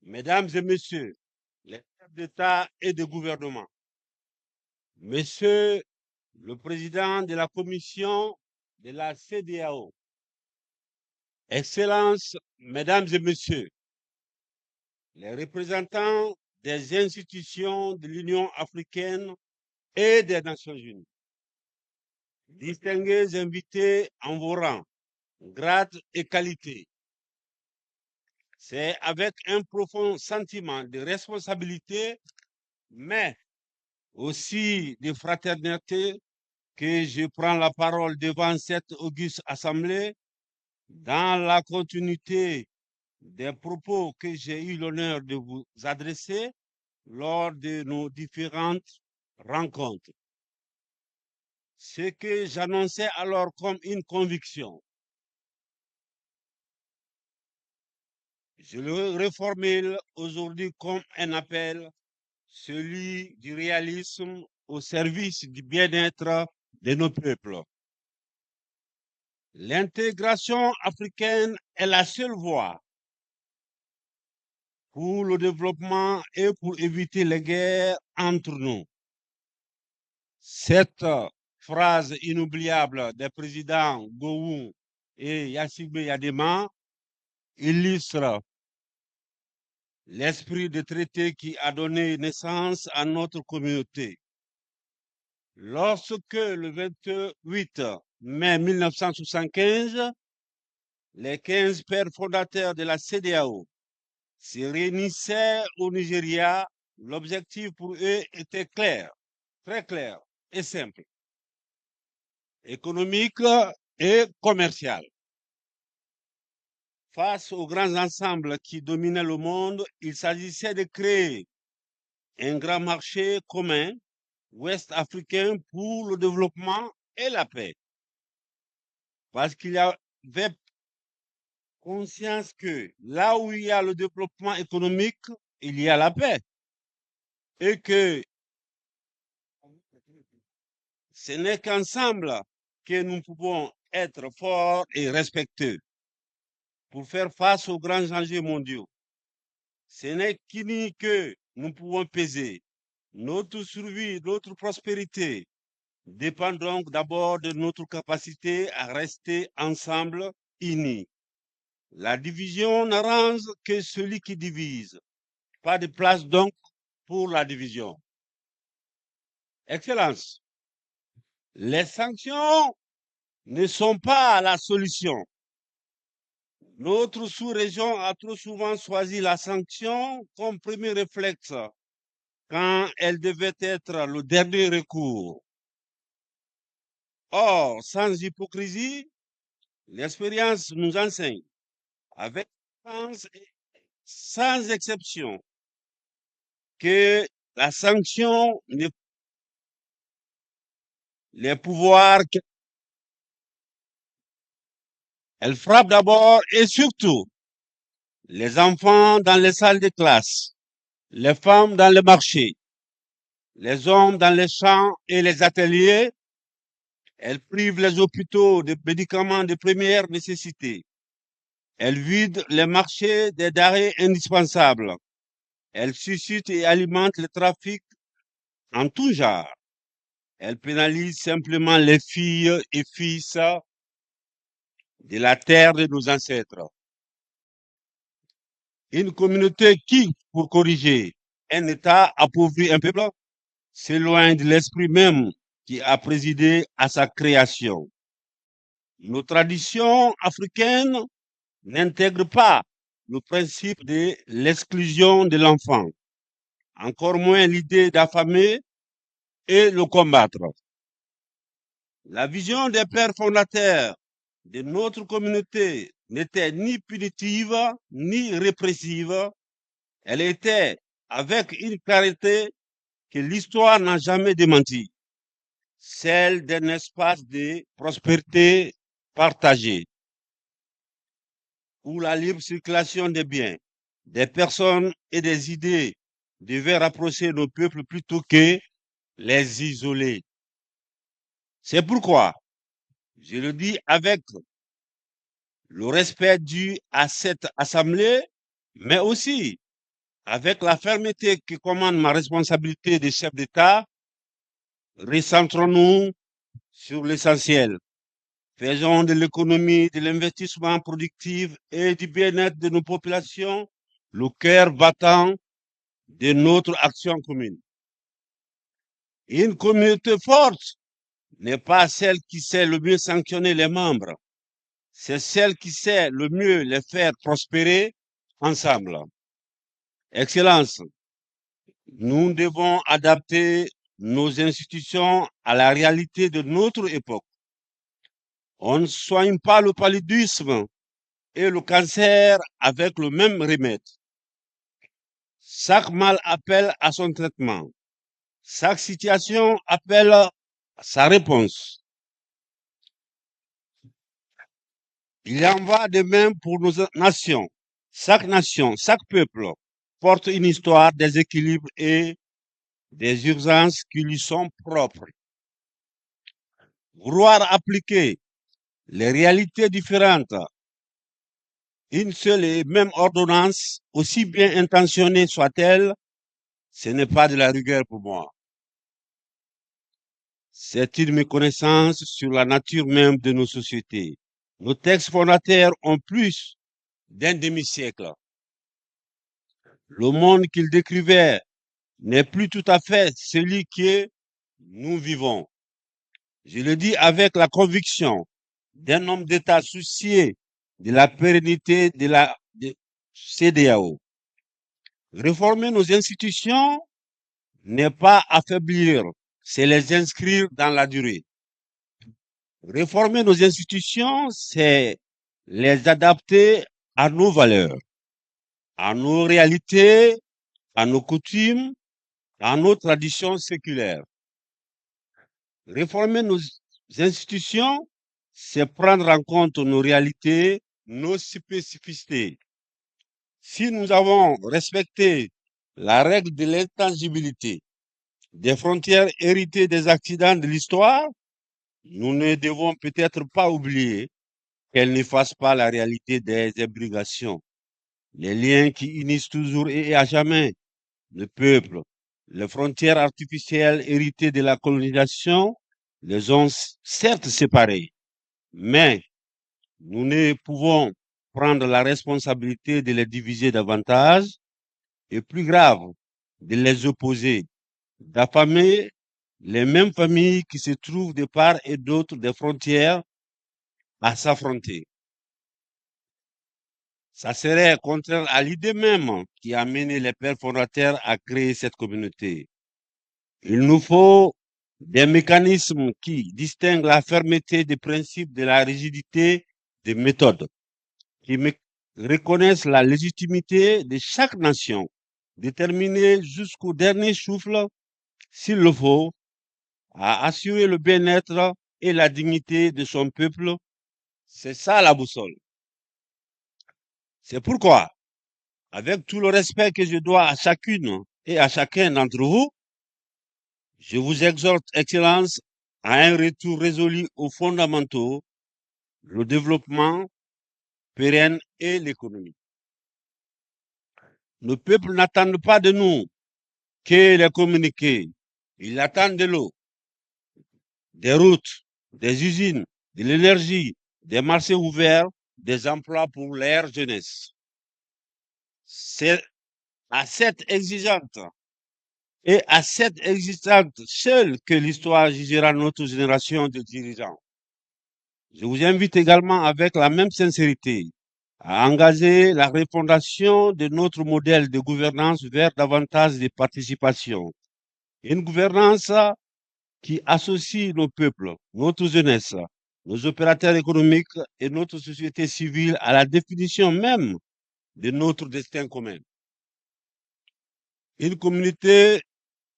Mesdames et messieurs, les chefs d'État et de gouvernement, monsieur le président de la commission de la CEDEAO, Excellences, mesdames et messieurs, les représentants des institutions de l'Union africaine et des Nations unies, distingués invités en vos rangs, grades et qualités, c'est avec un profond sentiment de responsabilité, mais aussi de fraternité, que je prends la parole devant cette auguste assemblée dans la continuité des propos que j'ai eu l'honneur de vous adresser lors de nos différentes rencontres. Ce que j'annonçais alors comme une conviction, je le reformule aujourd'hui comme un appel, celui du réalisme au service du bien-être de nos peuples. L'intégration africaine est la seule voie pour le développement et pour éviter les guerres entre nous. Cette phrase inoubliable des présidents Gowon et Yassibé Yadema illustre l'esprit de traité qui a donné naissance à notre communauté. Lorsque le 28 mai 1975, les 15 pères fondateurs de la CEDEAO se réunissaient au Nigeria, l'objectif pour eux était clair, très clair et simple, économique et commercial. Face aux grands ensembles qui dominaient le monde, il s'agissait de créer un grand marché commun ouest-africain pour le développement et la paix. Parce qu'il y avait conscience que là où il y a le développement économique, il y a la paix. Et que ce n'est qu'ensemble que nous pouvons être forts et respectueux pour faire face aux grands enjeux mondiaux. Ce n'est qu'unis que nous pouvons peser. Notre survie, notre prospérité dépend donc d'abord de notre capacité à rester ensemble, unis. La division n'arrange que celui qui divise. Pas de place donc pour la division. Excellence, les sanctions ne sont pas la solution. Notre sous-région a trop souvent choisi la sanction comme premier réflexe quand elle devait être le dernier recours. Or, sans hypocrisie, l'expérience nous enseigne, avec sens et sans exception, que la sanction, les pouvoirs, elle frappe d'abord et surtout les enfants dans les salles de classe, les femmes dans les marchés, les hommes dans les champs et les ateliers. Elle prive les hôpitaux de médicaments de première nécessité. Elle vide les marchés des denrées indispensables. Elle suscite et alimente le trafic en tout genre. Elle pénalise simplement les filles et fils de la terre de nos ancêtres. Une communauté qui, pour corriger un État appauvrit un peuple, s'éloigne de l'esprit même qui a présidé à sa création. Nos traditions africaines n'intègrent pas le principe de l'exclusion de l'enfant, encore moins l'idée d'affamer et le combattre. La vision des pères fondateurs de notre communauté n'était ni punitive ni répressive. Elle était avec une clarté que l'histoire n'a jamais démenti, celle d'un espace de prospérité partagée, où la libre circulation des biens, des personnes et des idées devait rapprocher nos peuples plutôt que les isoler. C'est pourquoi, je le dis avec le respect dû à cette assemblée, mais aussi avec la fermeté qui commande ma responsabilité de chef d'État, recentrons-nous sur l'essentiel. Faisons de l'économie, de l'investissement productif et du bien-être de nos populations le cœur battant de notre action commune. Une communauté forte n'est pas celle qui sait le mieux sanctionner les membres, c'est celle qui sait le mieux les faire prospérer ensemble. Excellence, nous devons adapter nos institutions à la réalité de notre époque. On ne soigne pas le paludisme et le cancer avec le même remède. Chaque mal appelle à son traitement. Chaque situation appelle à sa réponse. Il en va de même pour nos nations. Nation, chaque peuple porte une histoire, des équilibres et des urgences qui lui sont propres. Vouloir appliquer les réalités différentes, une seule et même ordonnance, aussi bien intentionnée soit-elle, ce n'est pas de la rigueur pour moi. C'est une méconnaissance sur la nature même de nos sociétés. Nos textes fondateurs ont plus d'un demi-siècle. Le monde qu'ils décrivaient n'est plus tout à fait celui que nous vivons. Je le dis avec la conviction d'un homme d'État soucié de la pérennité de la CEDEAO. Réformer nos institutions n'est pas affaiblir, c'est les inscrire dans la durée. Réformer nos institutions, c'est les adapter à nos valeurs, à nos réalités, à nos coutumes, à nos traditions séculaires. Réformer nos institutions, c'est prendre en compte nos réalités, nos spécificités. Si nous avons respecté la règle de l'intangibilité, des frontières héritées des accidents de l'histoire, nous ne devons peut-être pas oublier qu'elles n'effacent pas la réalité des obligations, les liens qui unissent toujours et à jamais le peuple. Les frontières artificielles héritées de la colonisation les ont certes séparés, mais nous ne pouvons prendre la responsabilité de les diviser davantage et plus grave, de les opposer, d'affamer les mêmes familles qui se trouvent de part et d'autre des frontières à s'affronter. Ça serait contraire à l'idée même qui a mené les pères fondateurs à créer cette communauté. Il nous faut des mécanismes qui distinguent la fermeté des principes de la rigidité des méthodes, qui reconnaissent la légitimité de chaque nation, déterminée jusqu'au dernier souffle, s'il le faut, à assurer le bien-être et la dignité de son peuple. C'est ça la boussole. C'est pourquoi, avec tout le respect que je dois à chacune et à chacun d'entre vous, je vous exhorte, Excellence, à un retour résolu aux fondamentaux, le développement pérenne et l'économie. Le peuple n'attend pas de nous que les communiqués. Il attend de l'eau, des routes, des usines, de l'énergie, des marchés ouverts, des emplois pour leur jeunesse. C'est à cette exigente et à cette exigente seule que l'histoire jugera notre génération de dirigeants. Je vous invite également avec la même sincérité à engager la refondation de notre modèle de gouvernance vers davantage de participation. Une gouvernance qui associe nos peuples, notre jeunesse, nos opérateurs économiques et notre société civile à la définition même de notre destin commun. Une communauté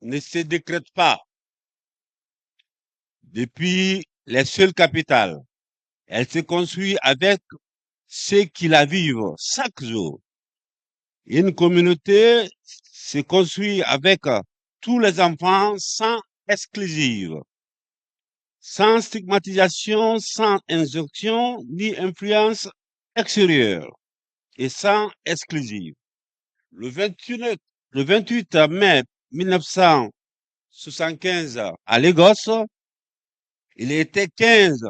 ne se décrète pas depuis les seules capitales. Elle se construit avec ceux qui la vivent chaque jour. Une communauté se construit avec tous les enfants sans exclusive, sans stigmatisation, sans injonction ni influence extérieure et sans exclusive. Le 28 mai 1975 à Lagos, il était 15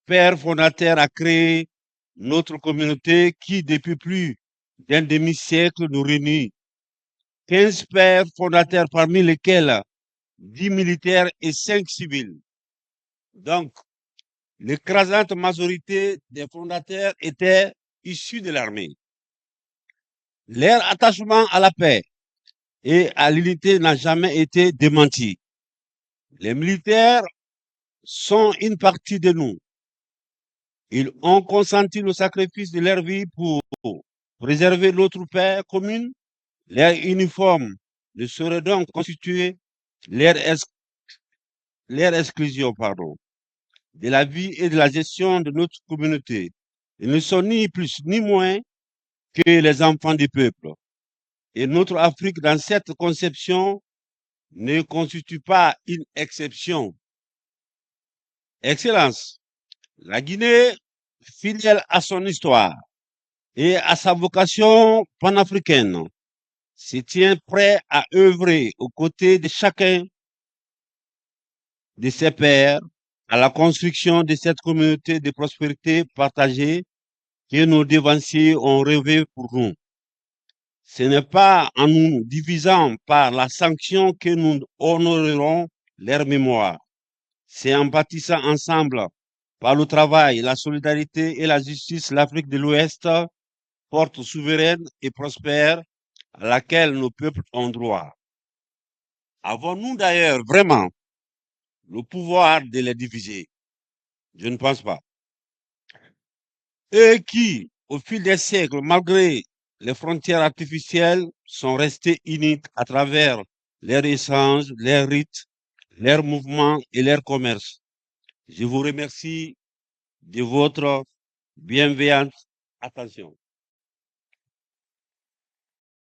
pères fondateurs à créer notre communauté qui, depuis plus d'un demi-siècle, nous réunit. 15 pères fondateurs, parmi lesquels 10 militaires et 5 civils. Donc, l'écrasante majorité des fondateurs étaient issus de l'armée. Leur attachement à la paix et à l'unité n'a jamais été démenti. Les militaires sont une partie de nous. Ils ont consenti le sacrifice de leur vie pour préserver notre paix commune. Leur uniforme ne saurait donc constituer leur, leur exclusion, de la vie et de la gestion de notre communauté. Ils ne sont ni plus ni moins que les enfants du peuple. Et notre Afrique, dans cette conception, ne constitue pas une exception. Excellence, la Guinée, fidèle à son histoire et à sa vocation panafricaine, se tient prêt à œuvrer aux côtés de chacun de ses pairs à la construction de cette communauté de prospérité partagée que nos devanciers ont rêvé pour nous. Ce n'est pas en nous divisant par la sanction que nous honorerons leur mémoire. C'est en bâtissant ensemble, par le travail, la solidarité et la justice, l'Afrique de l'Ouest, forte, souveraine et prospère, à laquelle nos peuples ont droit. Avons-nous d'ailleurs vraiment le pouvoir de les diviser? Je ne pense pas. Eux qui, au fil des siècles, malgré les frontières artificielles, sont restés unis à travers leurs échanges, leurs rites, leurs mouvements et leur commerce. Je vous remercie de votre bienveillante attention.